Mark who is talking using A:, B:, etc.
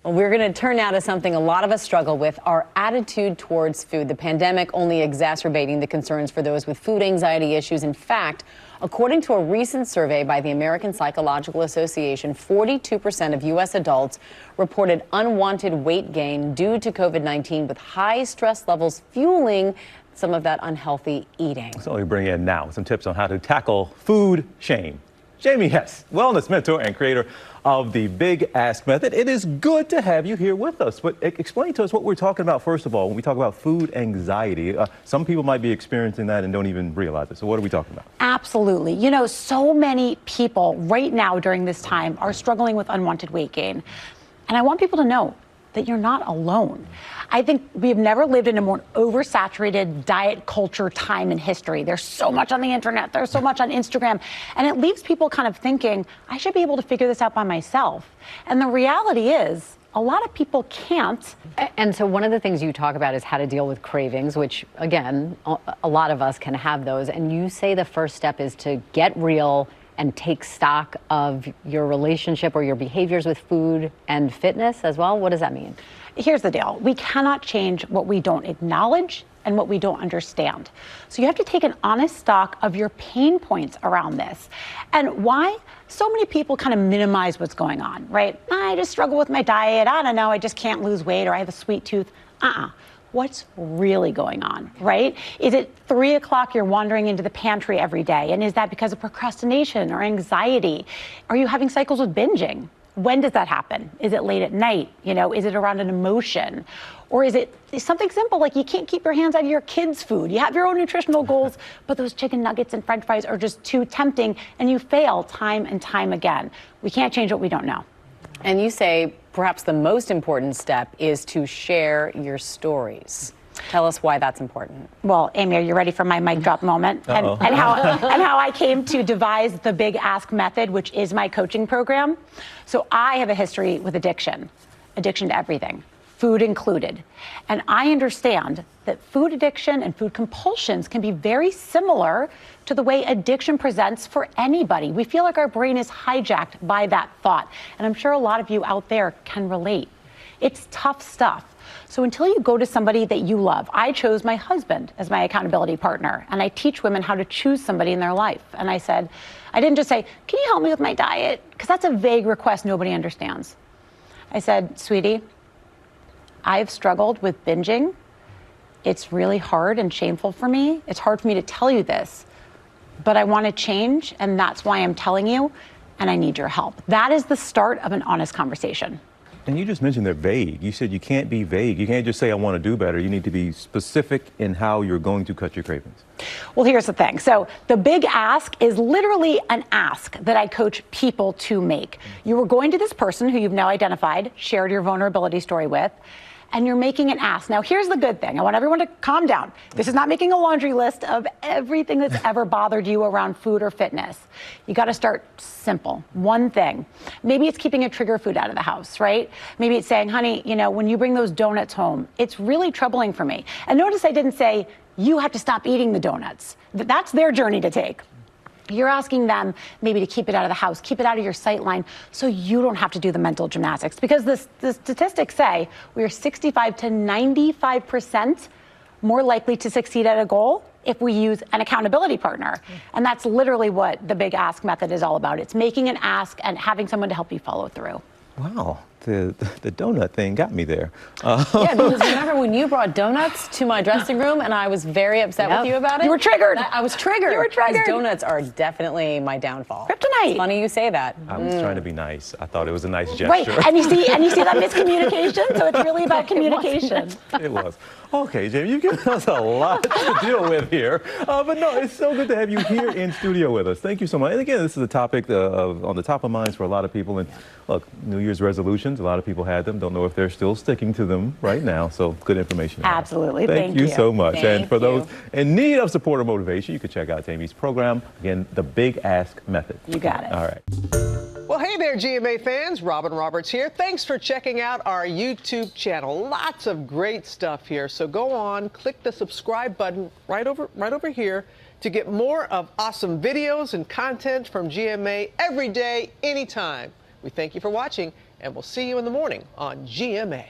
A: Well, we're going to turn now to something a lot of us struggle with, our attitude towards food. The pandemic only exacerbating the concerns for those with food anxiety issues. In fact, according to a recent survey by the American Psychological Association, 42% of U.S. adults reported unwanted weight gain due to COVID-19, with high stress levels fueling some of that unhealthy eating. So we bring in now some tips on how to tackle food shame. Jamie Hess, wellness mentor and creator of the Big Ask Method. It is good to have you here with us. But explain to us what we're talking about, first of all, when we talk about food anxiety. Some people might be experiencing that and don't even realize it. So what are we talking about?
B: Absolutely. You know, so many people right now during this time are struggling with unwanted weight gain. And I want people to know that you're not alone. I think we've never lived in a more oversaturated diet culture time in history. There's so much on the internet, there's so much on Instagram, and it leaves people kind of thinking, I should be able to figure this out by myself. And the reality is, a lot of people can't.
A: And so one of the things you talk about is how to deal with cravings, which, again, a lot of us can have those. And you say the first step is to get real and take stock of your relationship or your behaviors with food and fitness as well. What does that mean?
B: Here's the deal. We cannot change what we don't acknowledge and what we don't understand. So you have to take an honest stock of your pain points around this. And why? So many people kind of minimize what's going on, right? I just struggle with my diet. I don't know. I just can't lose weight, or I have a sweet tooth. What's really going on, right? Is it 3 o'clock you're wandering into the pantry every day? And is that because of procrastination or anxiety? Are you having cycles with binging? When does that happen? Is it late at night? You know, is it around an emotion? Or is it something simple like you can't keep your hands out of your kids' food? You have your own nutritional goals, but those chicken nuggets and French fries are just too tempting, and you fail time and time again. We can't change what we don't know.
A: And you say perhaps the most important step is to share your stories. Tell us why that's important.
B: Well, Amy, are you ready for my mic drop moment? And how I came to devise the Big Ask Method, which is my coaching program. So I have a history with addiction to everything, food included. And I understand that food addiction and food compulsions can be very similar to the way addiction presents for anybody. We feel like our brain is hijacked by that thought. And I'm sure a lot of you out there can relate. It's tough stuff. So until you go to somebody that you love, I chose my husband as my accountability partner, and I teach women how to choose somebody in their life. And I said, I didn't just say, can you help me with my diet? Because that's a vague request nobody understands. I said, sweetie, I've struggled with binging. It's really hard and shameful for me. It's hard for me to tell you this, but I want to change, and that's why I'm telling you, and I need your help. That is the start of an honest conversation.
C: And you just mentioned they're vague. You said you can't be vague. You can't just say, I want to do better. You need to be specific in how you're going to cut your cravings.
B: Well, here's the thing. So the Big Ask is literally an ask that I coach people to make. You are going to this person who you've now identified, shared your vulnerability story with, and you're making an ask. Now, here's the good thing. I want everyone to calm down. This is not making a laundry list of everything that's ever bothered you around food or fitness. You got to start simple. One thing. Maybe it's keeping a trigger food out of the house, right? Maybe it's saying, honey, you know, when you bring those donuts home, it's really troubling for me. And notice I didn't say, you have to stop eating the donuts. That's their journey to take. You're asking them maybe to keep it out of the house, keep it out of your sight line, so you don't have to do the mental gymnastics. Because the statistics say we are 65 to 95% more likely to succeed at a goal if we use an accountability partner. And that's literally what the Big Ask Method is all about. It's making an ask and having someone to help you follow through.
C: Wow, the donut thing got me there.
A: Yeah, because remember when you brought donuts to my dressing room and I was very upset with you about it?
B: You were triggered.
A: I was triggered.
B: You were triggered.
A: These donuts are definitely my downfall.
B: Kryptonite.
A: It's funny you say that.
C: I was trying to be nice. I thought it was a nice gesture.
B: Right, and you see that miscommunication? So it's really about communication.
C: It was. Okay, Jamie, you've given us a lot to deal with here. But no, it's so good to have you here in studio with us. Thank you so much. And again, this is a topic on the top of minds for a lot of people. And look, New Year's resolutions, a lot of people had them. Don't know if they're still sticking to them right now. So good information.
B: Absolutely.
C: Thank you so much.
A: Thank
C: and for
A: you.
C: those in need of support or motivation, you can check out Jamie's program. Again, the Big Ask Method.
B: You got it.
C: All right.
D: Well, hey there, GMA fans. Robin Roberts here. Thanks for checking out our YouTube channel. Lots of great stuff here. So go on, click the subscribe button right over here to get more of awesome videos and content from GMA every day, anytime. We thank you for watching, and we'll see you in the morning on GMA.